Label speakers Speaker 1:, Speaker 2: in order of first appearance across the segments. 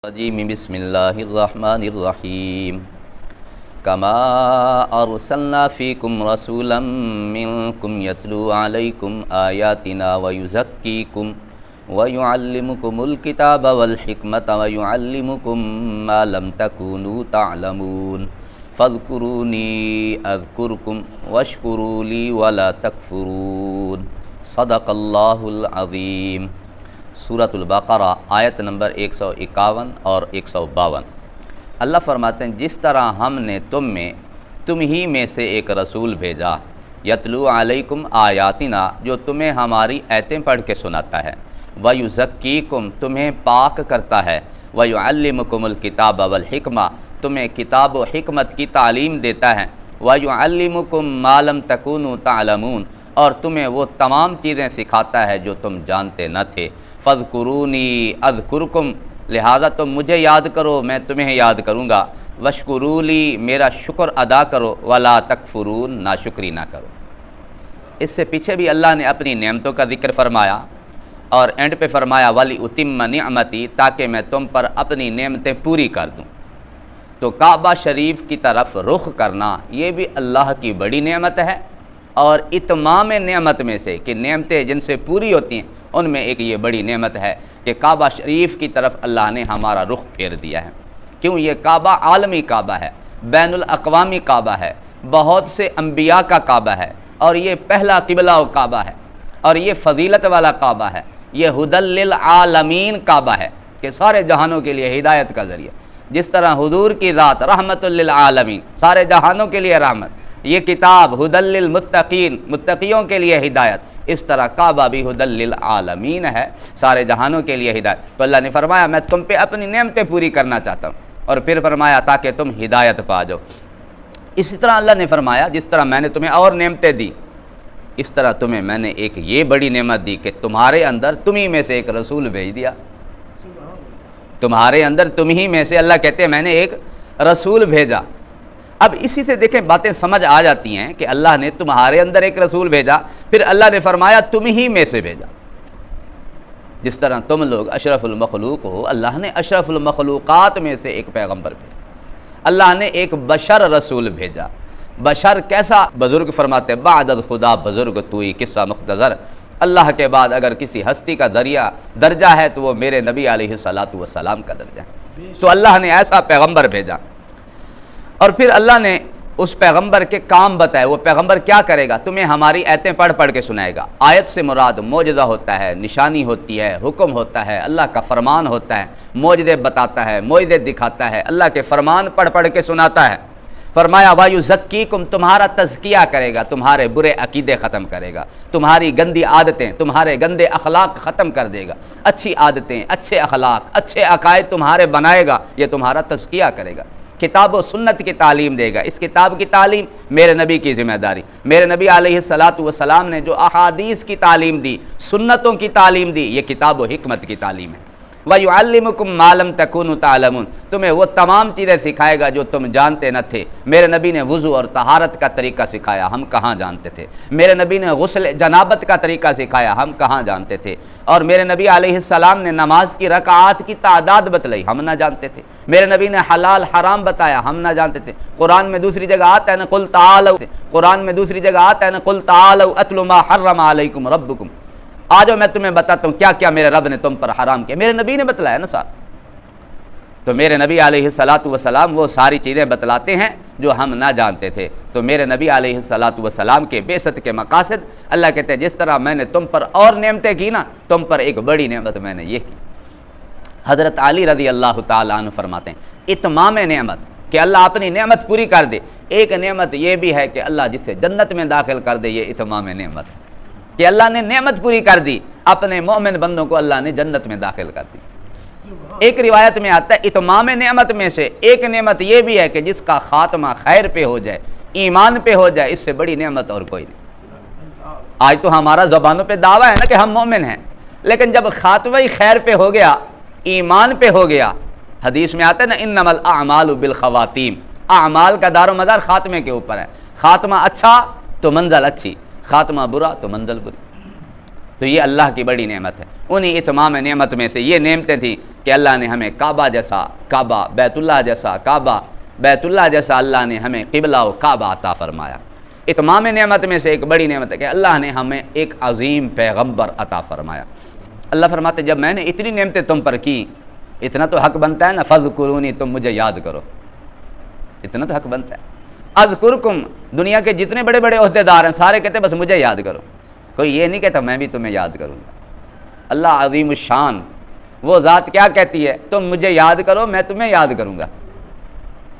Speaker 1: بسم اللہ الرحمن الرحیم کما ارسلنا فیکم رسولا منکم یتلو علیکم آیاتنا ویزکیکم ویعلمکم الکتاب والحکمت ویعلمکم ما لم تکونوا تعلمون فاذکرونی اذکرکم واشکروا لی ولا تکفرون صدق اللہ العظیم۔ سورۃ البقرہ آیت نمبر 151 اور 152۔ اللہ فرماتے ہیں جس طرح ہم نے تم ہی میں سے ایک رسول بھیجا، یتلو علیکم آیاتنا، جو تمہیں ہماری آیتیں پڑھ کے سناتا ہے، ویزکیکم، تمہیں پاک کرتا ہے، ویعلمکم الکتاب والحکمہ، تمہیں کتاب و حکمت کی تعلیم دیتا ہے، ویعلمکم ما لم تکونوا تعلمون، اور تمہیں وہ تمام چیزیں سکھاتا ہے جو تم جانتے نہ تھے۔ فاذکرونی اذکرکم، لہذا تم مجھے یاد کرو میں تمہیں یاد کروں گا، واشکروا لی، میرا شکر ادا کرو، ولا تکفرون، ناشکری نہ کرو۔ اس سے پیچھے بھی اللہ نے اپنی نعمتوں کا ذکر فرمایا اور اینڈ پہ فرمایا وَلِأُتِمَّ نِعْمَتِي، تاکہ میں تم پر اپنی نعمتیں پوری کر دوں۔ تو کعبہ شریف کی طرف رخ کرنا یہ بھی اللہ کی بڑی نعمت ہے، اور اتمام نعمت میں سے کہ نعمتیں جن سے پوری ہوتی ہیں ان میں ایک یہ بڑی نعمت ہے کہ کعبہ شریف کی طرف اللہ نے ہمارا رخ پھیر دیا ہے۔ کیوں؟ یہ کعبہ عالمی کعبہ ہے، بین الاقوامی کعبہ ہے، بہت سے انبیاء کا کعبہ ہے، اور یہ پہلا قبلہ و کعبہ ہے، اور یہ فضیلت والا کعبہ ہے، یہ ھدی للعالمین کعبہ ہے کہ سارے جہانوں کے لیے ہدایت کا ذریعہ۔ جس طرح حضور کی ذات رحمت للعالمین، سارے جہانوں کے لیے رحمت، یہ کتاب ھدی للمتقین، متقیوں کے لیے ہدایت، اس طرح کعبہ بھی ھدی للعالمین ہے، سارے جہانوں کے لیے ہدایت۔ تو اللہ نے فرمایا میں تم پہ اپنی نعمتیں پوری کرنا چاہتا ہوں، اور پھر فرمایا تاکہ تم ہدایت پا جاؤ۔ اسی طرح اللہ نے فرمایا جس طرح میں نے تمہیں اور نعمتیں دی، اس طرح تمہیں میں نے ایک یہ بڑی نعمت دی کہ تمہارے اندر تمہیں میں سے ایک رسول بھیج دیا۔ تمہارے اندر تمہیں میں سے، اللہ کہتے ہیں میں نے ایک رسول بھیجا۔ اب اسی سے دیکھیں باتیں سمجھ آ جاتی ہیں کہ اللہ نے تمہارے اندر ایک رسول بھیجا، پھر اللہ نے فرمایا تم ہی میں سے بھیجا۔ جس طرح تم لوگ اشرف المخلوق ہو، اللہ نے اشرف المخلوقات میں سے ایک پیغمبر بھیجا، اللہ نے ایک بشر رسول بھیجا۔ بشر کیسا؟ بزرگ فرماتے ہیں بعد از خدا بزرگ توئی، قصہ مختصر، اللہ کے بعد اگر کسی ہستی کا درجہ ہے تو وہ میرے نبی علیہ الصلاۃ والسلام کا درجہ ہے۔ تو اللہ نے ایسا پیغمبر بھیجا، اور پھر اللہ نے اس پیغمبر کے کام بتائے۔ وہ پیغمبر کیا کرے گا؟ تمہیں ہماری آیتیں پڑھ کے سنائے گا۔ آیت سے مراد معجزہ ہوتا ہے، نشانی ہوتی ہے، حکم ہوتا ہے، اللہ کا فرمان ہوتا ہے، معجزے بتاتا ہے، معجزے دکھاتا ہے، اللہ کے فرمان پڑھ کے سناتا ہے۔ فرمایا وَيُزَكِّيكُمْ، تمہارا تزکیہ کرے گا، تمہارے برے عقیدے ختم کرے گا، تمہاری گندی عادتیں، تمہارے گندے اخلاق ختم کر دے گا، اچھی عادتیں، اچھے اخلاق، اچھے عقائد تمہارے بنائے گا، یہ تمہارا تزکیہ کرے گا، کتاب و سنت کی تعلیم دے گا۔ اس کتاب کی تعلیم میرے نبی کی ذمہ داری، میرے نبی علیہ الصلاۃ والسلام نے جو احادیث کی تعلیم دی، سنتوں کی تعلیم دی، یہ کتاب و حکمت کی تعلیم ہے۔ وَيُعَلِّمُكُم مَّا لَمْ تَكُونُوا تَعْلَمُونَ، تمہیں وہ تمام چیزیں سکھائے گا جو تم جانتے نہ تھے۔ میرے نبی نے وضو اور طہارت کا طریقہ سکھایا، ہم کہاں جانتے تھے۔ میرے نبی نے غسل جنابت کا طریقہ سکھایا، ہم کہاں جانتے تھے۔ اور میرے نبی علیہ السلام نے نماز کی رکعات کی تعداد بتلائی، ہم نہ جانتے تھے۔ میرے نبی نے حلال حرام بتایا، ہم نہ جانتے تھے۔ قرآن میں دوسری جگہ آتا ہے نا قل تعالوا، قرآن میں دوسری جگہ آتا ہے نا قل تعالوا اتل ما حرم علیکم ربکم، آ جاؤ میں تمہیں بتاتا ہوں کیا کیا میرے رب نے تم پر حرام کیا۔ میرے نبی نے بتلایا نا صاحب۔ تو میرے نبی علیہ الصلاۃ والسلام وہ ساری چیزیں بتلاتے ہیں جو ہم نہ جانتے تھے۔ تو میرے نبی علیہ الصلاۃ والسلام کے بعثت کے مقاصد، اللہ کہتے ہیں جس طرح میں نے تم پر اور نعمتیں کی نا، تم پر ایک بڑی نعمت میں نے یہ کی۔ حضرت علی رضی اللہ تعالیٰ عنہ فرماتے ہیں اتمام نعمت، کہ اللہ اپنی نعمت پوری کر دے، ایک نعمت یہ بھی ہے کہ اللہ جسے جنت میں داخل کر دے، یہ اتمام نعمت ہے کہ اللہ نے نعمت پوری کر دی، اپنے مومن بندوں کو اللہ نے جنت میں داخل کر دی۔ ایک روایت میں آتا ہے اتمام نعمت میں سے ایک نعمت یہ بھی ہے کہ جس کا خاتمہ خیر پہ ہو جائے، ایمان پہ ہو جائے، اس سے بڑی نعمت اور کوئی نہیں۔ آج تو ہمارا زبانوں پہ دعویٰ ہے نا کہ ہم مومن ہیں، لیکن جب خاتمہ ہی خیر پہ ہو گیا، ایمان پہ ہو گیا، حدیث میں آتا ہے نا انما الاعمال بالخواتیم، اعمال کا دار و مدار خاتمے کے اوپر ہے۔ خاتمہ اچھا تو منزل اچھی، خاتمہ برا تو منزل بری۔ تو یہ اللہ کی بڑی نعمت ہے۔ انہی اتمام نعمت میں سے یہ نعمتیں تھیں کہ اللہ نے ہمیں کعبہ جیسا کعبہ، بیت اللہ جیسا کعبہ، بیت اللہ جیسا اللہ نے ہمیں قبلہ و کعبہ عطا فرمایا۔ اتمام نعمت میں سے ایک بڑی نعمت ہے کہ اللہ نے ہمیں ایک عظیم پیغمبر عطا فرمایا۔ اللہ فرماتے جب میں نے اتنی نعمتیں تم پر کی، اتنا تو حق بنتا ہے نا، فذکرونی، تم مجھے یاد کرو، اتنا تو حق بنتا ہے۔ اذکرکم، دنیا کے جتنے بڑے بڑے عہدے دار ہیں سارے کہتے ہیں بس مجھے یاد کرو، کوئی یہ نہیں کہتا میں بھی تمہیں یاد کروں گا۔ اللہ عظیم الشان، وہ ذات کیا کہتی ہے؟ تم مجھے یاد کرو میں تمہیں یاد کروں گا،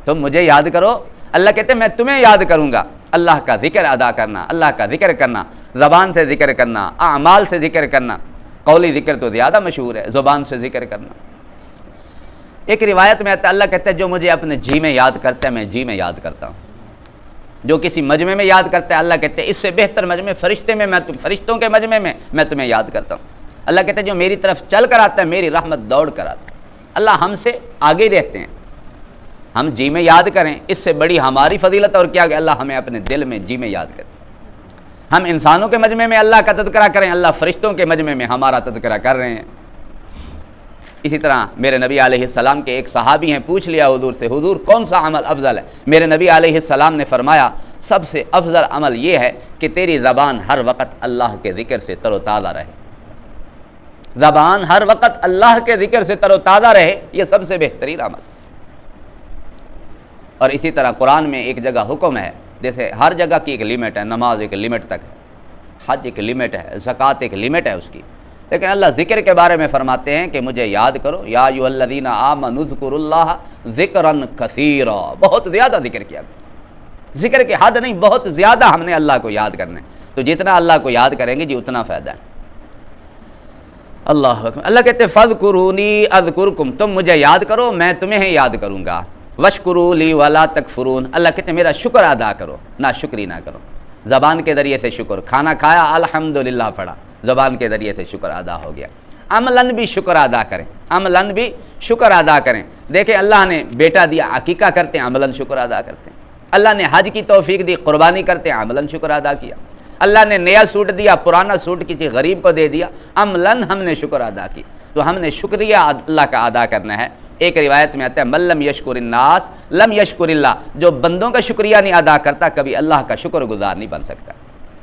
Speaker 1: تم مجھے یاد کرو، اللہ کہتے ہیں میں تمہیں یاد کروں گا۔ اللہ کا ذکر ادا کرنا، اللہ کا ذکر کرنا، زبان سے ذکر کرنا، اعمال سے ذکر کرنا، قولی ذکر تو زیادہ مشہور ہے، زبان سے ذکر کرنا۔ ایک روایت میں آتا ہے اللہ کہتا ہے جو مجھے اپنے جی میں یاد کرتا ہے میں جی میں یاد کرتا ہوں، جو کسی مجمع میں یاد کرتا ہے اللہ کہتے ہیں اس سے بہتر مجمع فرشتوں کے مجمع میں میں تمہیں یاد کرتا ہوں۔ اللہ کہتے ہیں جو میری طرف چل کر آتا ہے میری رحمت دوڑ کر آتا ہے۔ اللہ ہم سے آگے رہتے ہیں، ہم جی میں یاد کریں، اس سے بڑی ہماری فضیلت اور کیا کہ اللہ ہمیں اپنے دل میں جی میں یاد کرے۔ ہم انسانوں کے مجمع میں اللہ کا تذکرہ کریں، اللہ فرشتوں کے مجمع میں ہمارا تذکرہ کر رہے ہیں۔ اسی طرح میرے نبی علیہ السلام کے ایک صحابی ہیں، پوچھ لیا حضور سے حضور کون سا عمل افضل ہے؟ میرے نبی علیہ السلام نے فرمایا سب سے افضل عمل یہ ہے کہ تیری زبان ہر وقت اللہ کے ذکر سے تر و تازہ رہے، زبان ہر وقت اللہ کے ذکر سے تر و تازہ رہے، یہ سب سے بہترین عمل۔ اور اسی طرح قرآن میں ایک جگہ حکم ہے، جیسے ہر جگہ کی ایک لیمٹ ہے، نماز ایک لیمٹ تک ہے، حج ایک لیمٹ ہے، زکوٰۃ ایک لیمٹ ہے اس کی، لیکن اللہ ذکر کے بارے میں فرماتے ہیں کہ مجھے یاد کرو، یا ایھا الذین آمنوا اذکروا اللہ ذکرا کثیرا، بہت زیادہ ذکر کیا گیا، ذکر کی حد نہیں، بہت زیادہ ہم نے اللہ کو یاد کرنا ہے، تو جتنا اللہ کو یاد کریں گے جی اتنا فائدہ ہے۔ اللہ اکبر۔ اللہ کہتے ہیں فاذکرونی اذکرکم، تم مجھے یاد کرو میں تمہیں یاد کروں گا، واشکروا لی ولا تکفرون، اللہ کہتے ہیں میرا شکر ادا کرو نہ شکری نہ کرو۔ زبان کے ذریعے سے شکر، کھانا کھایا الحمدللہ پڑھا، زبان کے ذریعے سے شکر ادا ہو گیا۔ عملاً بھی شکر ادا کریں، عملاً بھی شکر ادا کریں۔ دیکھیں اللہ نے بیٹا دیا عقیقہ کرتے ہیں، عملاً شکر ادا کرتے ہیں۔ اللہ نے حج کی توفیق دی، قربانی کرتے ہیں، عملاً شکر ادا کیا۔ اللہ نے نیا سوٹ دیا، پرانا سوٹ کسی غریب کو دے دیا، عملاً ہم نے شکر ادا کی۔ تو ہم نے شکریہ اللہ کا ادا کرنا ہے۔ ایک روایت میں آتا ہے من لم یشکر الناس لم یشکر اللہ، جو بندوں کا شکریہ نہیں ادا کرتا کبھی اللہ کا شکر گزار نہیں بن سکتا۔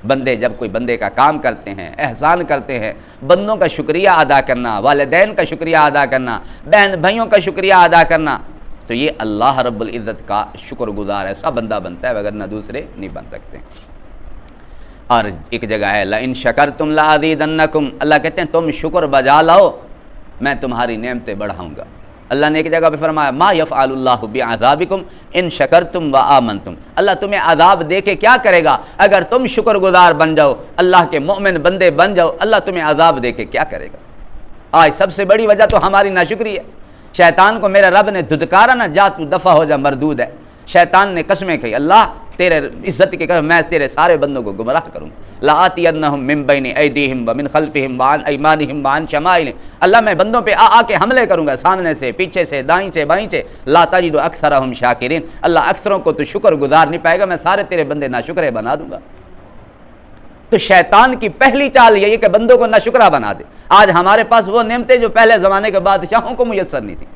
Speaker 1: بندے جب کوئی بندے کا کام کرتے ہیں، احسان کرتے ہیں، بندوں کا شکریہ ادا کرنا، والدین کا شکریہ ادا کرنا، بہن بھائیوں کا شکریہ ادا کرنا، تو یہ اللہ رب العزت کا شکر گزار ایسا بندہ بنتا ہے، وگرنہ دوسرے نہیں بن سکتے۔ اور ایک جگہ ہے لئن شکرتم لازیدنکم، اللہ کہتے ہیں تم شکر بجا لاؤ میں تمہاری نعمتیں بڑھاؤں گا۔ اللہ نے ایک جگہ پہ فرمایا ما یفعل اللہ بعذابکم ان شکرتم وآمنتم، اللہ تمہیں عذاب دے کے کیا کرے گا اگر تم شکر گزار بن جاؤ، اللہ کے مؤمن بندے بن جاؤ، اللہ تمہیں عذاب دے کے کیا کرے گا۔ آج سب سے بڑی وجہ تو ہماری ناشکری ہے۔ شیطان کو میرے رب نے دھتکارا نا، جا تو دفع ہو جا مردود ہے۔ شیطان نے قسمیں کھی اللہ تیرے عزت کی قسم میں تیرے سارے بندوں کو گمراہ کروں، لآتینہم من بین ایدیہم ومن خلفہم وعن ایمانہم وعن شمائلہم، اللہ میں بندوں پہ آ کے حملے کروں گا، سامنے سے، پیچھے سے، دائیں سے، بائیں سے، لا تجد اکثرہم شاکرین، اللہ اکثروں کو تو شکر گزار نہیں پائے گا، میں سارے تیرے بندے ناشکرے بنا دوں گا۔ تو شیطان کی پہلی چال یہی کہ بندوں کو ناشکرہ بنا دے۔ آج ہمارے پاس وہ نعمتیں جو پہلے زمانے کے بادشاہوں کو میسر نہیں تھی،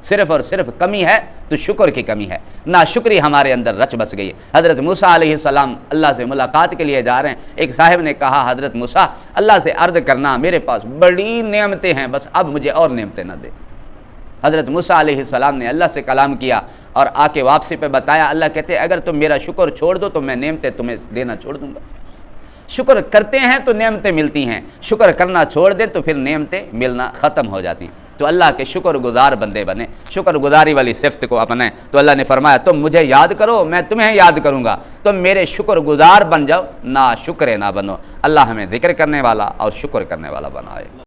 Speaker 1: صرف اور صرف کمی ہے تو شکر کی کمی ہے، ناشکری ہمارے اندر رچ بس گئی ہے۔ حضرت موسیٰ علیہ السلام اللہ سے ملاقات کے لیے جا رہے ہیں، ایک صاحب نے کہا حضرت موسیٰ اللہ سے عرض کرنا میرے پاس بڑی نعمتیں ہیں، بس اب مجھے اور نعمتیں نہ دے۔ حضرت موسیٰ علیہ السلام نے اللہ سے کلام کیا اور آ کے واپسی پہ بتایا، اللہ کہتے ہیں اگر تم میرا شکر چھوڑ دو تو میں نعمتیں تمہیں دینا چھوڑ دوں گا۔ شکر کرتے ہیں تو نعمتیں ملتی ہیں، شکر کرنا چھوڑ دیں تو پھر نعمتیں ملنا ختم ہو جاتی ہیں۔ تو اللہ کے شکر گزار بندے بنے، شکر گزاری والی صفت کو اپنائیں۔ تو اللہ نے فرمایا تم مجھے یاد کرو میں تمہیں یاد کروں گا، تم میرے شکر گزار بن جاؤ، نا شکر نہ بنو۔ اللہ ہمیں ذکر کرنے والا اور شکر کرنے والا بنائے۔